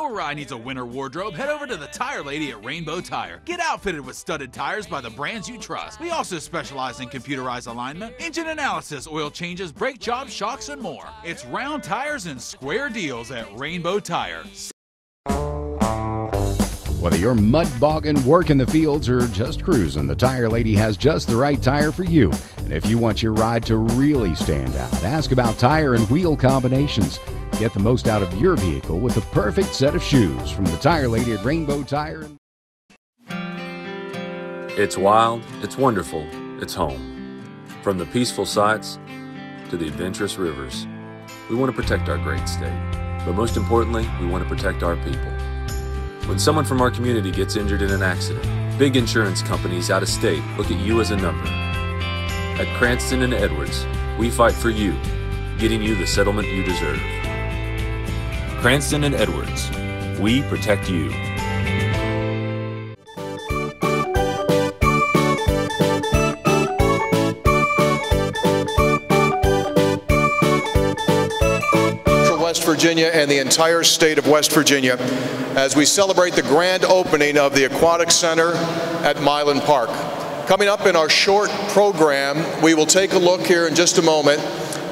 your ride needs a winter wardrobe, head over to the Tire Lady at Rainbow Tire. Get outfitted with studded tires by the brands you trust. We also specialize in computerized alignment, engine analysis, oil changes, brake jobs, shocks, and more. It's round tires and square deals at Rainbow Tire. Whether you're mud bogging, working the fields, or just cruising, the Tire Lady has just the right tire for you. And if you want your ride to really stand out, ask about tire and wheel combinations. Get the most out of your vehicle with the perfect set of shoes from the Tire Lady at Rainbow Tire. It's wild, it's wonderful, it's home. From the peaceful sights to the adventurous rivers, we want to protect our great state. But most importantly, we want to protect our people. When someone from our community gets injured in an accident, big insurance companies out of state look at you as a number. At Cranston and Edwards, we fight for you, getting you the settlement you deserve. Cranston and Edwards, we protect you. West Virginia and the entire state of West Virginia as we celebrate the grand opening of the Aquatic Center at Mylan Park. Coming up in our short program, we will take a look here in just a moment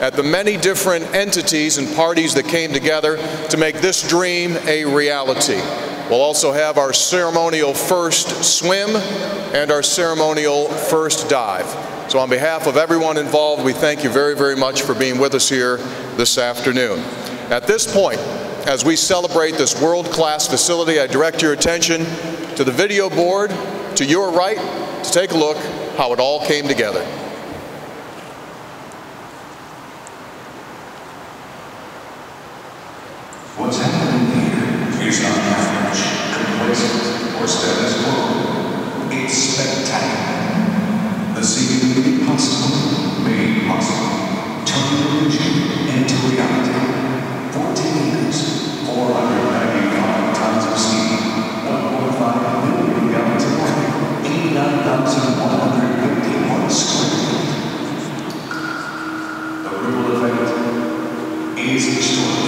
at the many different entities and parties that came together to make this dream a reality. We'll also have our ceremonial first swim and our ceremonial first dive. So on behalf of everyone involved, we thank you very, very much for being with us here this afternoon. At this point, as we celebrate this world-class facility, I direct your attention to the video board to your right to take a look how it all came together. What's happening here is not average, complacent, or status quo. It's spectacular. The seemingly impossible made possible. Turning illusion into reality. 14 acres, 495 tons of steel, 1.5 million gallons of water, 89,151 square feet. The ripple effect is extraordinary.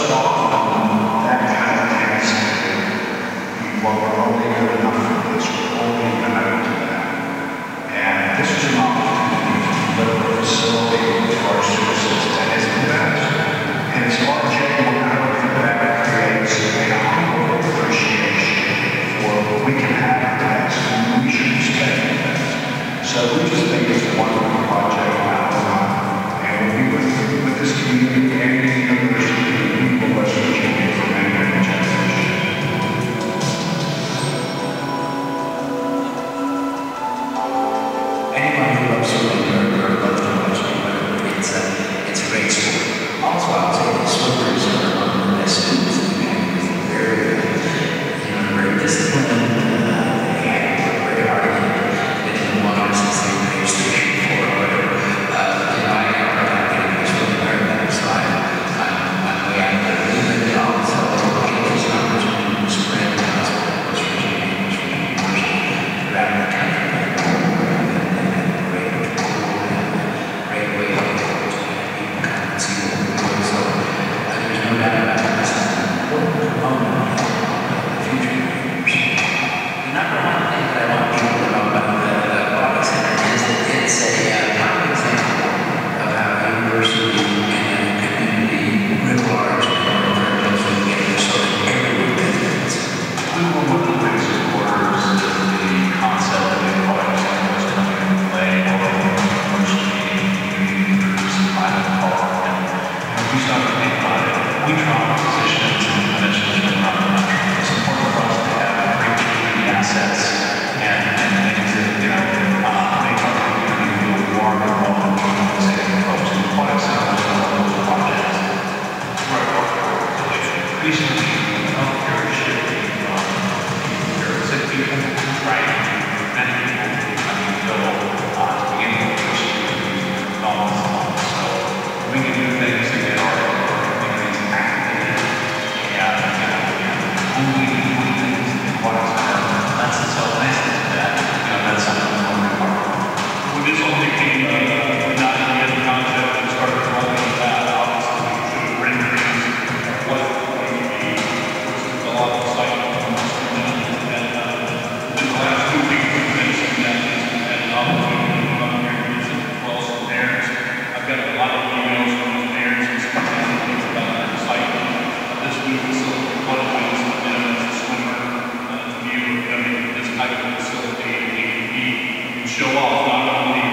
often that kind of task, well, we're only good enough for this, we're only going to do that. And this is an opportunity to deliver a facility to our citizens that has been best. And it's our genuine hope that creates a humble appreciation for what we can have best and we should respect the best. So we just think it's a wonderful project and we'll be with this community and the University of West Virginia for many, many generations. Anyone who loves swimming or loves to watch swimming, it's a great sport. Also, I would say that swimmers are among the best students in the community. Very disciplined. They work very hard to get in the water since they were age 3 or 4 or whatever. I am getting my swimming very better, so I'm way out of the really good job. So I get these opportunities to spread the gospel of West Virginia, around the country, and great way to people come and see what we're doing. So there's no doubt about it. This is an important component of the future of the university. The number one thing that I want people to know about the Aquatic Center is that it's a prime example of how a university and a community writ large can work very closely together so that everyone benefits. We were one of the big supporters of the concept of the Aquatic Center was coming into play over the university and community groups in Mylan Park. And we started to think about it. We draw positions and clinicians from around the country. It's important for us to have great community assets and things that, make our community feel warm and welcome to the same approach. And the Aquatic Center was one of those projects. Right, increasingly, healthcare is shifting from sick people, right? Many people go to begin with so we can do things to get our communities activated and moving things in the Aquatic Center. That's so nice to do that. That's something that's going to work. We just only came not in the concept and started rolling with that. Obviously, the renderings of what it's going to be, which is a lot of excitement from the students. And in the last 2 weeks, we've been seeing that and opportunity to come here and visit as well as some parents. I've got a lot of emails from the parents and some things about the excitement of this new facility. What it means to them as a swimmer, view of having this type of facility and show off not only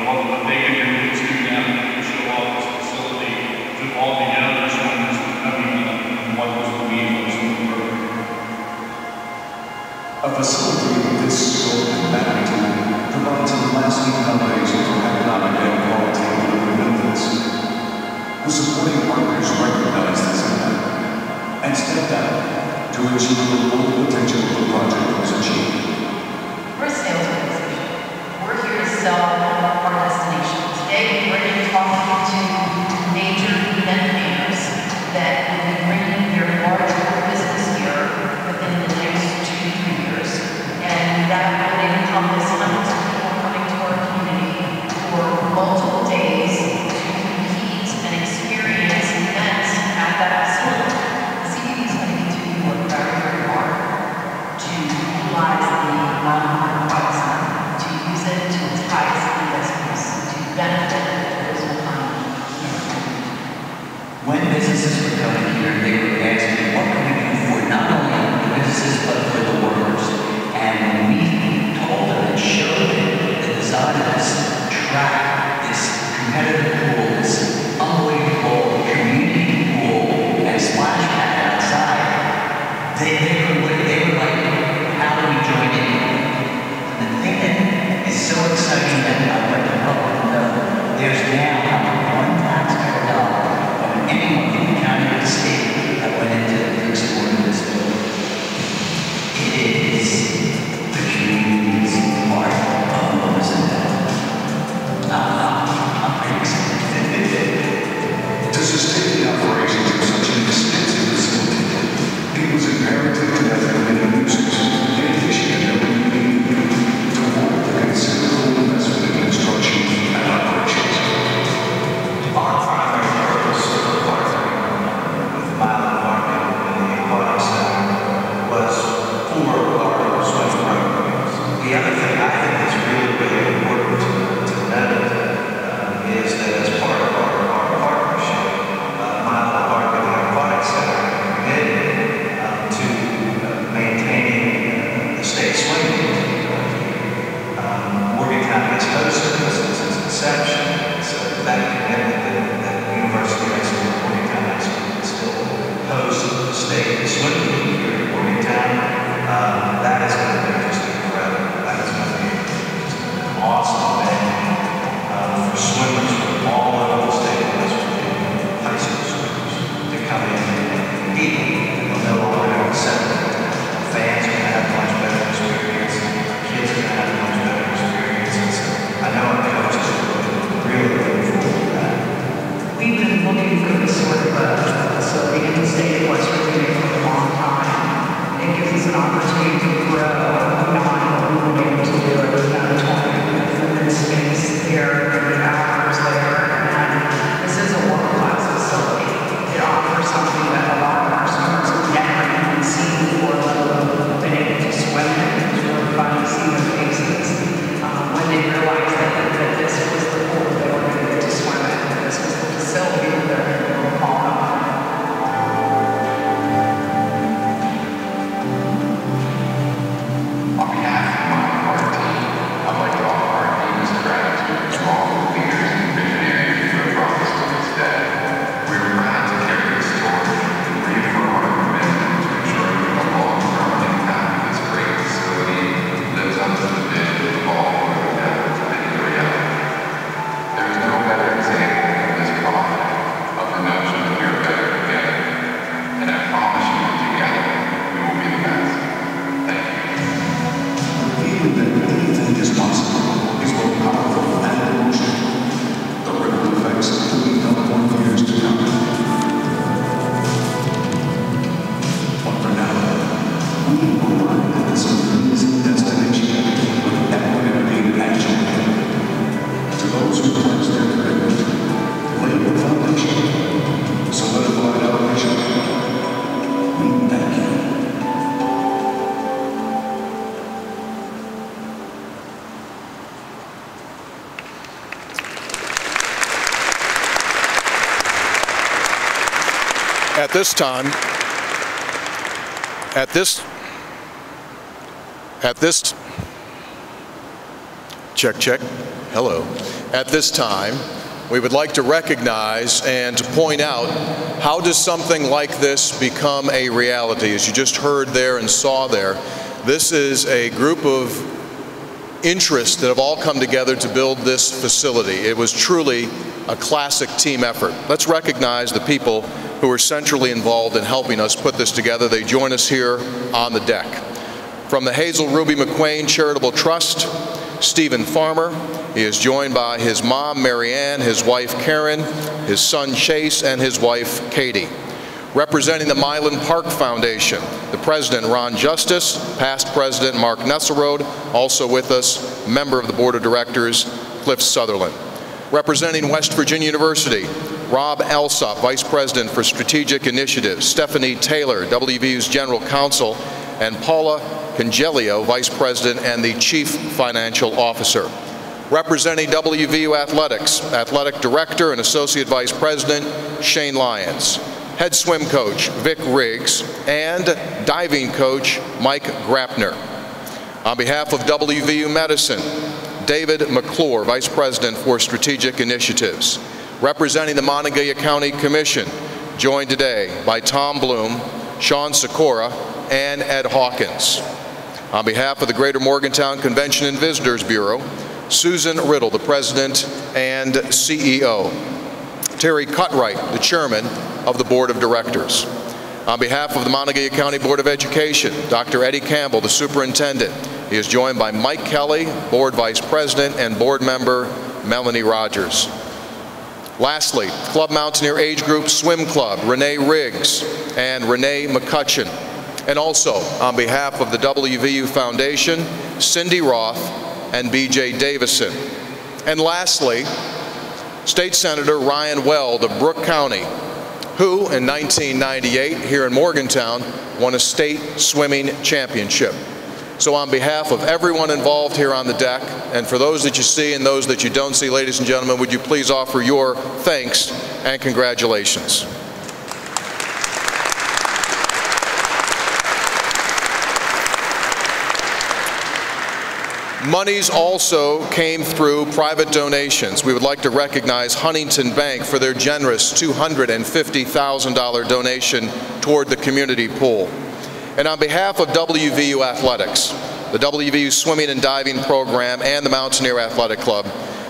what they can do with the student athlete, show off this facility to all the other swimmers who are coming and what was the meaning of the swimming program. A facility of this scope and magnitude provides a lasting foundation for economic and quality delivery methods. The supporting partners recognize this impact and stepped out to ensure the full potential of the project was achieved. We're a sales organization. We're here to sell our destination. Today, we're going to be talking to major event planners that will be bringing their large business here within the next 2 to 3 years. And that would encompass hundreds of people coming to our community for multiple days to compete and experience events at that facility. The CBD is going to continue to work very, very hard to utilize the Mylan Park to use it to entice investors to benefit the tourism economy. Hello. At this time, we would like to recognize and to point out, how does something like this become a reality? As you just heard there and saw there, this is a group of interests that have all come together to build this facility. It was truly a classic team effort. Let's recognize the people who are centrally involved in helping us put this together. They join us here on the deck. From the Hazel McQuain Charitable Trust, Stephen Farmer. He is joined by his mom, Mary Ann, his wife, Karen, his son, Chase, and his wife, Katie. Representing the Mylan Park Foundation, the president, Ron Justice, past president, Mark Nesselrode, also with us, member of the board of directors, Cliff Sutherland. Representing West Virginia University, Rob Alsop, vice president for strategic initiatives, Stephanie Taylor, WVU's general counsel, and Paula Congelio, vice president and the chief financial officer. Representing WVU Athletics, athletic director and associate vice president, Shane Lyons. Head swim coach, Vic Riggs, and diving coach, Mike Grappner. On behalf of WVU Medicine, David McClure, vice president for strategic initiatives. Representing the Montague County Commission, joined today by Tom Bloom, Sean Sikora, and Ed Hawkins. On behalf of the Greater Morgantown Convention and Visitors Bureau, Susan Riddle, the president and CEO. Terry Cutright, the chairman of the board of directors. On behalf of the Montague County Board of Education, Dr. Eddie Campbell, the superintendent. He is joined by Mike Kelly, board vice president, and board member Melanie Rogers. Lastly, Club Mountaineer Age Group Swim Club, Renee Riggs and Renee McCutcheon. And also, on behalf of the WVU Foundation, Cindy Roth and BJ Davison. And lastly, State Senator Ryan Weld of Brooke County, who in 1998 here in Morgantown won a state swimming championship. So on behalf of everyone involved here on the deck, and for those that you see and those that you don't see, ladies and gentlemen, would you please offer your thanks and congratulations. Monies also came through private donations. We would like to recognize Huntington Bank for their generous $250,000 donation toward the community pool. And on behalf of WVU Athletics, the WVU Swimming and Diving Program, and the Mountaineer Athletic Club,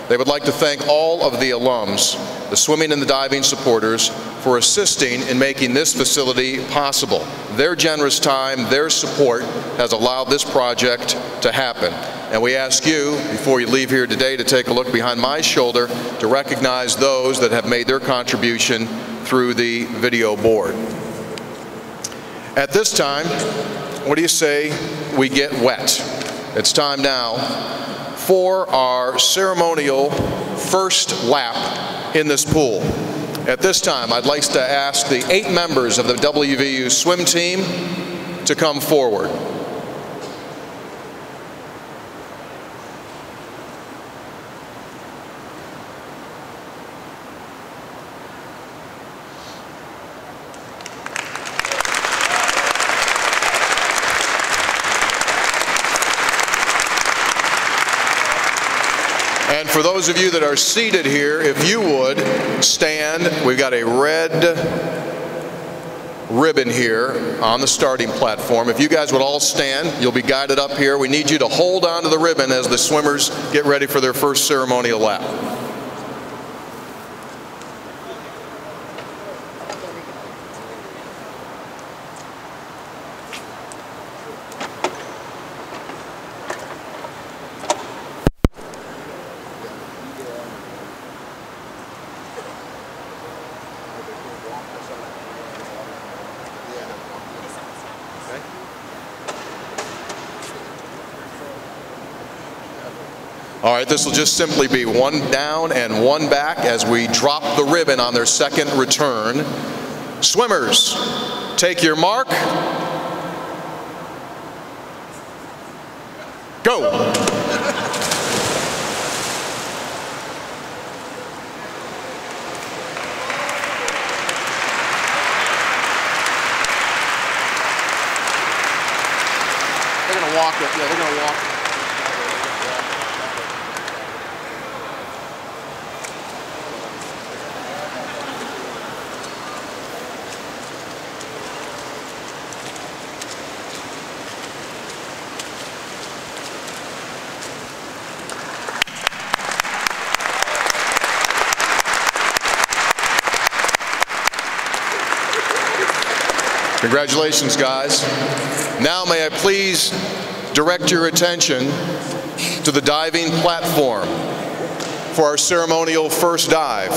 they would like to thank all of the alums, the swimming and the diving supporters, for assisting in making this facility possible. Their generous time, their support has allowed this project to happen. And we ask you, before you leave here today, to take a look behind my shoulder to recognize those that have made their contribution through the video board. At this time, what do you say we get wet? It's time now for our ceremonial first lap in this pool. At this time, I'd like to ask the 8 members of the WVU Swim Team to come forward. And for those of you that are seated here, if you would stand, we've got a red ribbon here on the starting platform. If you guys would all stand, you'll be guided up here. We need you to hold on to the ribbon as the swimmers get ready for their first ceremonial lap. All right, this will just simply be one down and one back as we drop the ribbon on their second return. Swimmers, take your mark. Go. gonna walk it. Yeah, they're gonna walk. Congratulations, guys. Now may I please direct your attention to the diving platform for our ceremonial first dive.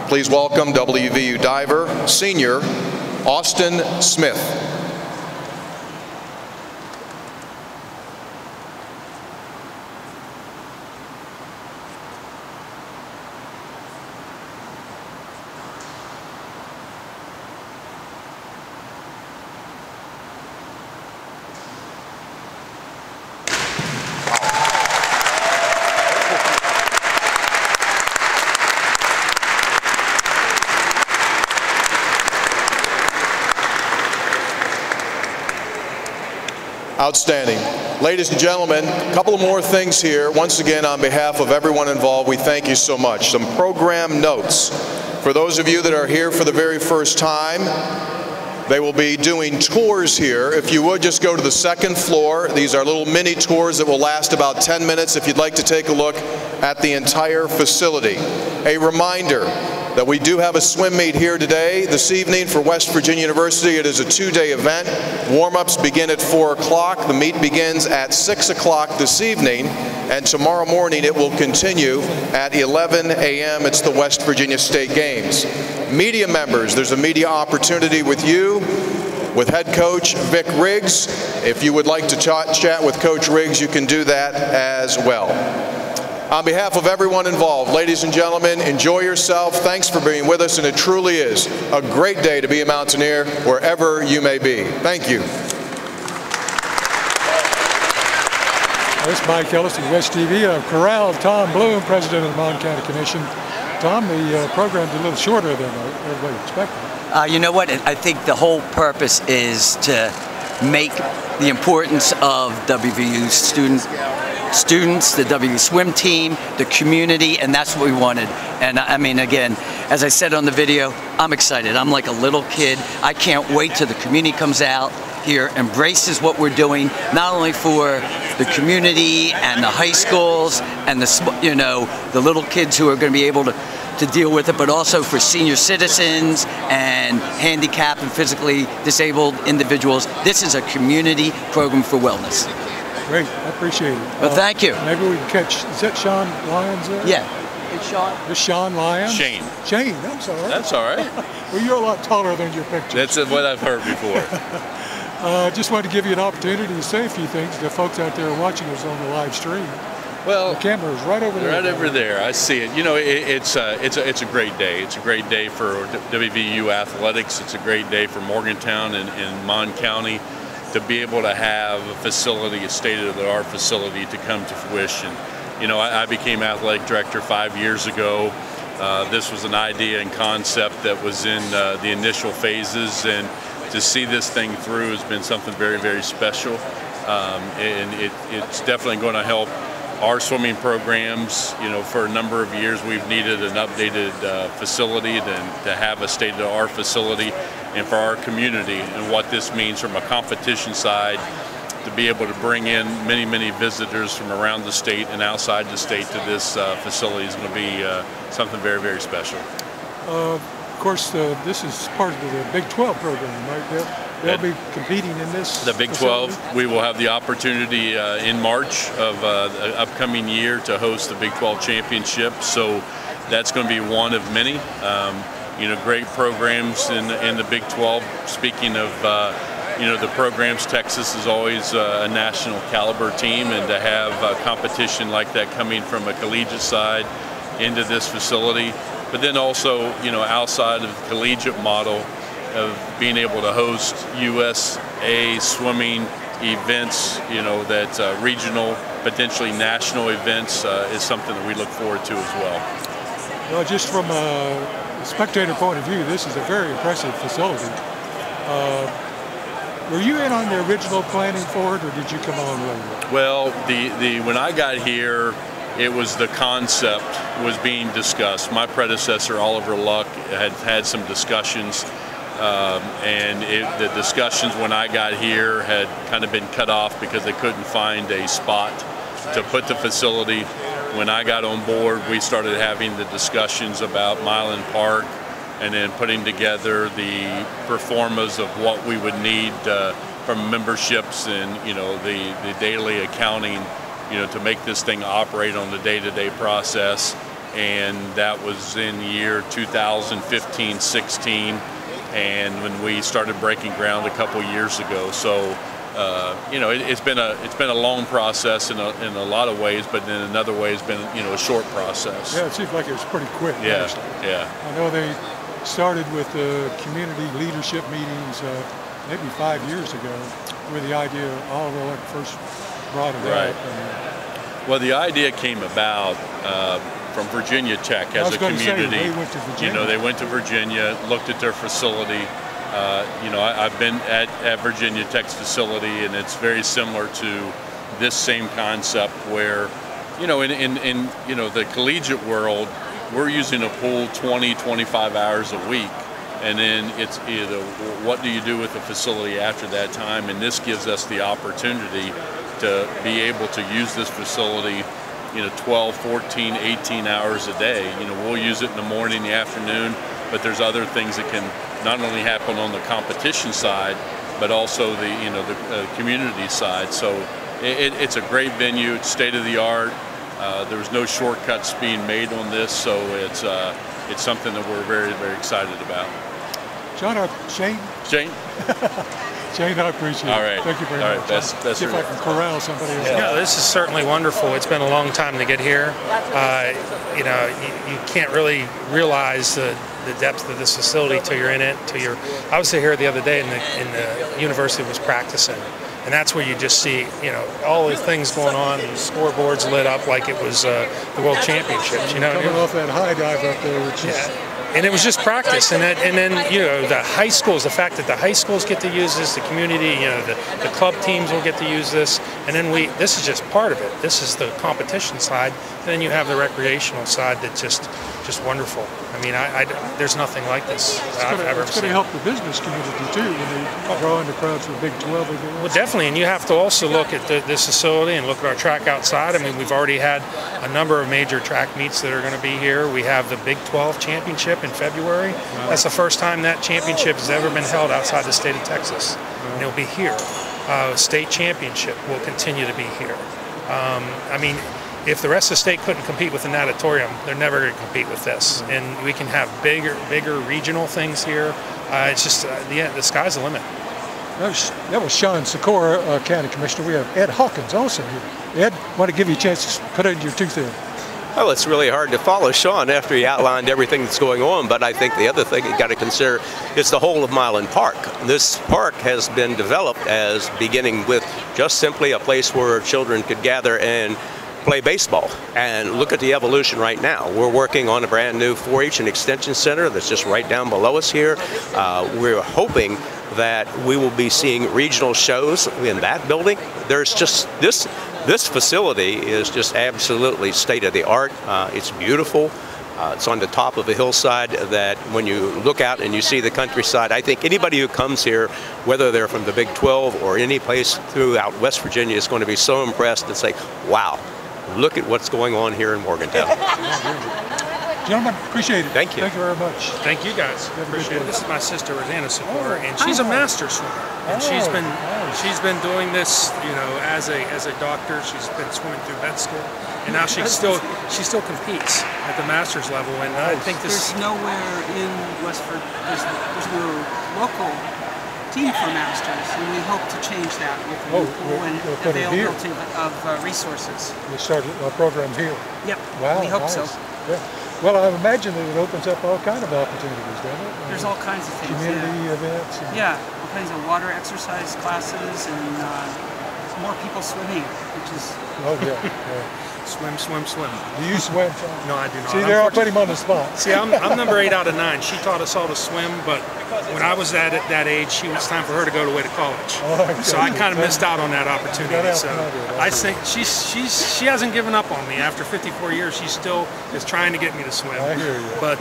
Please welcome WVU diver, senior, Austin Smith. Outstanding. Ladies and gentlemen, a couple of more things here. Once again, on behalf of everyone involved, we thank you so much. Some program notes. For those of you that are here for the very first time, they will be doing tours here. If you would, just go to the second floor. These are little mini tours that will last about 10 minutes if you'd like to take a look at the entire facility. A reminder that we do have a swim meet here today, this evening for West Virginia University. It is a two-day event. Warm-ups begin at 4 o'clock. The meet begins at 6 o'clock this evening, and tomorrow morning it will continue at 11 a.m. It's the West Virginia State Games. Media members, there's a media opportunity with you, with head coach Vic Riggs. If you would like to chat with Coach Riggs, you can do that as well. On behalf of everyone involved, ladies and gentlemen, enjoy yourself. Thanks for being with us, and it truly is a great day to be a mountaineer wherever you may be. Thank you. This is Mike Ellis of West TV. I've corralled Tom Bloom, president of the Mon County Commission. Tom, the program's a little shorter than everybody expected. You know what? I think the whole purpose is to make the importance of WVU students, the Wvu Swim Team, the community, and that's what we wanted. And I mean, again, as I said on the video, I'm excited. I'm like a little kid. I can't wait till the community comes out here, embraces what we're doing, not only for the community and the high schools and the little kids who are going to be able to deal with it, but also for senior citizens and handicapped and physically disabled individuals. This is a community program for wellness. Great, I appreciate it. Well, thank you. Maybe we can catch, is that Sean Lyons there? Yeah. It's Sean. It's Sean Lyons? Shane. Shane, I'm sorry. That's all right. Well, you're a lot taller than your picture. That's what I've heard before. Just wanted to give you an opportunity to say a few things to folks out there watching us on the live stream. Well, the camera is right over there. Right over there. I see it. You know, it's a great day. It's a great day for WVU athletics. It's a great day for Morgantown and Mon County to be able to have a facility, a state-of-the-art facility, to come to fruition. You know, I became athletic director 5 years ago. This was an idea and concept that was in the initial phases, and to see this thing through has been something very, very special. And it's definitely going to help our swimming programs. You know, for a number of years we've needed an updated facility to have a state-of-the-art facility, and for our community and what this means from a competition side, to be able to bring in many, many visitors from around the state and outside the state to this facility is going to be something very, very special. Of course, this is part of the Big 12 program, right? They'll be competing in this. The Big 12, we will have the opportunity in March of the upcoming year to host the Big 12 championship. So that's going to be one of many. You know, great programs in the Big 12. Speaking of, you know, the programs, Texas is always a national caliber team, and to have competition like that coming from a collegiate side into this facility, but then also, you know, outside of the collegiate model of being able to host USA swimming events, you know, that regional, potentially national events is something that we look forward to as well. Well, just from a spectator point of view, this is a very impressive facility. Were you in on the original planning for it, or did you come along later? Well, when I got here, it was the concept was being discussed. My predecessor, Oliver Luck, had some discussions, and the discussions when I got here had kind of been cut off because they couldn't find a spot to put the facility. When I got on board, we started having the discussions about Mylan Park, and then putting together the performas of what we would need from memberships and the daily accounting, to make this thing operate on the day-to-day process. And that was in year 2015-16, and when we started breaking ground a couple years ago. So it's been a long process in a lot of ways, but in another way it's been a short process. Yeah, it seems like it was pretty quick. Yeah, actually. yeah. I know they started with the community leadership meetings maybe 5 years ago, where the idea Oliver Luck first brought it right. up. Well, the idea came about from Virginia Tech as a community. They went to Virginia. They went to Virginia, looked at their facility. I've been at Virginia Tech's facility, and it's very similar to this same concept where, in the collegiate world, we're using a pool 20, 25 hours a week. And then it's either what do you do with the facility after that time? And this gives us the opportunity to be able to use this facility 12, 14, 18 hours a day. We'll use it in the morning, the afternoon, but there's other things that can not only happen on the competition side, but also the community side. So it's a great venue. It's state of the art. There's no shortcuts being made on this, so it's something that we're very, very excited about. Shane? Shane, I appreciate it. All right. Thank you very much. Best See if I can corral somebody else. Yeah, this is certainly wonderful. It's been a long time to get here. You can't really realize the depth of this facility till you're in it. I was here the other day, and the university was practicing. And that's where you just see, all the things going on, and scoreboards lit up like it was the World Championships. Coming off that high dive up there, which is... And it was just practice, and then the high schools, the fact that the high schools get to use this, the community, the club teams will get to use this, and then this is just part of it. This is the competition side, and then you have the recreational side that's just wonderful. I mean, there's nothing like this I've ever seen. It's going to help the business community too when they draw in the crowds for Big 12 events. Well, definitely, and you have to also look at this facility and look at our track outside. I mean, we've already had a number of major track meets that are going to be here. We have the Big 12 championship in February. Wow. That's the first time that championship has ever been held outside the state of Texas, and it'll be here. State championship will continue to be here. I mean, if the rest of the state couldn't compete with the natatorium, they're never going to compete with this. And we can have bigger regional things here. It's just the sky's the limit. That was Sean Sikora, County Commissioner. We have Ed Hawkins also here. Ed, want to give you a chance to put in your tooth in. Well, it's really hard to follow Sean after he outlined everything that's going on, but I think the other thing you got to consider is the whole of Mylan Park. This park has been developed as beginning with just simply a place where children could gather and play baseball. And look at the evolution right now. We're working on a brand new 4-H and Extension Center that's just right down below us here. We're hoping that we will be seeing regional shows in that building. There's just this facility is just absolutely state of the art. It's beautiful. It's on the top of a hillside that when you look out and you see the countryside, I think anybody who comes here, whether they're from the Big 12 or any place throughout West Virginia, is going to be so impressed and say, wow, look at what's going on here in Morgantown. Gentlemen, appreciate it. Thank you. Thank you very much. Thank you guys. Appreciate it. This is my sister, Rosanna Sikora, and she's a master swimmer. And she's been doing this, as a doctor. She's been swimming through med school, and now she still competes at the master's level. And I think there's nowhere in West Virginia. There's no local team for masters, and we hope to change that with the pool and availability of resources. We started our program here. Yep. Wow. We hope so. Yeah. Well, I imagine that it opens up all kinds of opportunities, doesn't it? There's all kinds of things. Community events. Yeah, all kinds of water exercise classes and more people swimming, which is. Oh yeah. Swim. Do you swim? No, I do not. See, there I'll put him on the spot. See, I'm number 8 out of 9. She taught us all to swim, but when I was at that age, it was time for her to go away to college. So I kind of missed out on that opportunity. So I think she hasn't given up on me. After 54 years, she still is trying to get me to swim. I hear you. But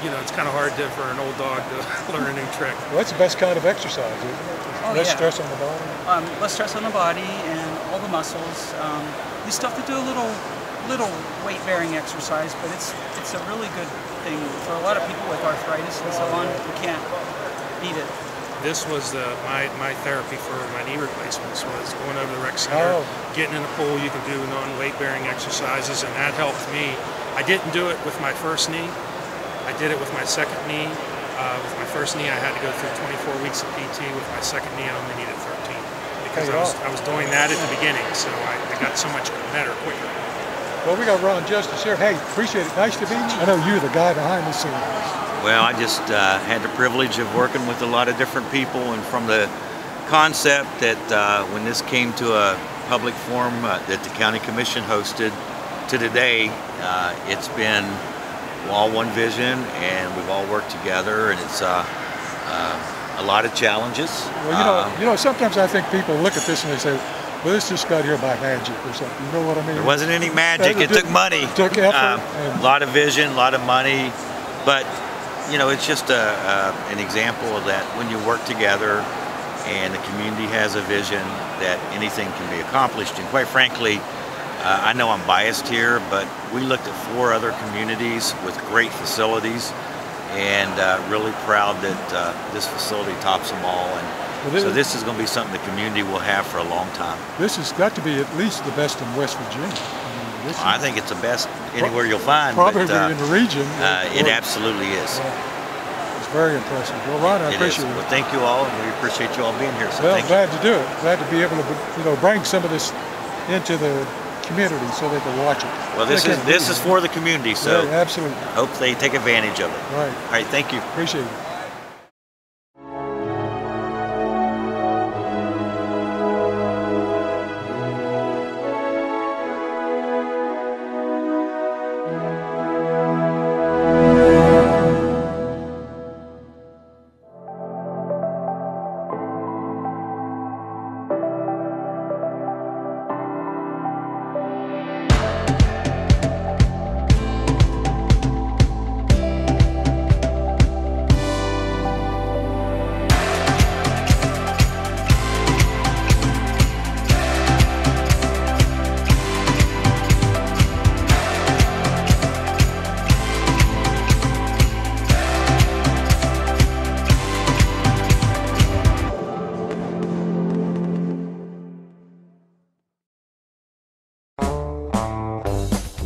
you know, it's kind of hard for an old dog to learn a new trick. Well, that's the best kind of exercise, isn't it? Less stress on the body. Less stress on the body and all the muscles. You still have to do a little weight-bearing exercise, but it's a really good thing for a lot of people with arthritis and so on. You can't beat it. This was my therapy for my knee replacements, was going over to the rec center, getting in a pool. You can do non-weight-bearing exercises, and that helped me. I didn't do it with my first knee. I did it with my second knee. With my first knee, I had to go through 24 weeks of PT. With my second knee, I only needed 13 because I was doing that at the beginning, so I got so much better quicker. Well, we got Ron Justice here. Hey, appreciate it. Nice to meet you. I know you're the guy behind the scenes. Well, I just had the privilege of working with a lot of different people, and from the concept that when this came to a public forum that the County Commission hosted to today, it's been all one vision, and we've all worked together, and it's a lot of challenges. Well, you know, sometimes I think people look at this and they say, well, this just got here by magic or something. You know what I mean? There wasn't any magic. It took money. It took effort. A lot of vision, a lot of money. But, you know, it's just an example of that when you work together and the community has a vision, that anything can be accomplished. And quite frankly, I know I'm biased here, but we looked at 4 other communities with great facilities, and really proud that this facility tops them all. And so this is going to be something the community will have for a long time. This has got to be at least the best in West Virginia. I think it's the best anywhere you'll find. Probably but, in the region. It absolutely is. It's very impressive. Well, Ron, I appreciate it. Well, thank you all, and we appreciate you all being here. So well, glad to do it. Glad to be able to bring some of this into the community so they can watch it. Well, this is for the community, so yeah, absolutely. Hope they take advantage of it. Right. All right, thank you. Appreciate it.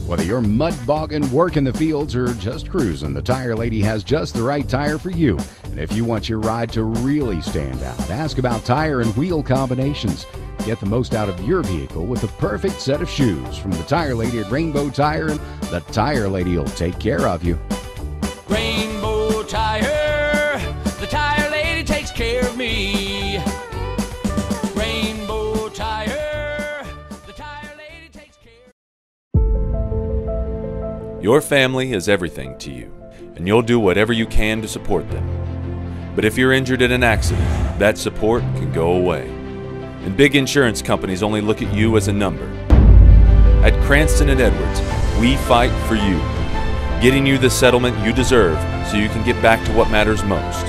Whether you're mud bogging, working the fields, or just cruising, the Tire Lady has just the right tire for you. And if you want your ride to really stand out, ask about tire and wheel combinations. Get the most out of your vehicle with the perfect set of shoes from the Tire Lady at Rainbow Tire, and the Tire Lady will take care of you. Rainbow Tire, the Tire Lady takes care of me. Rainbow Tire, the Tire Lady takes care. Your family is everything to you, and you'll do whatever you can to support them. But if you're injured in an accident, that support can go away. And big insurance companies only look at you as a number. At Cranston & Edwards, we fight for you, getting you the settlement you deserve so you can get back to what matters most: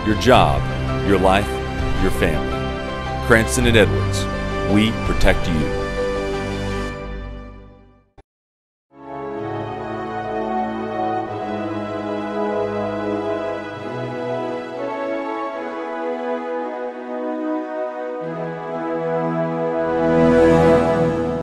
your job, your life, your family. Cranston & Edwards, we protect you.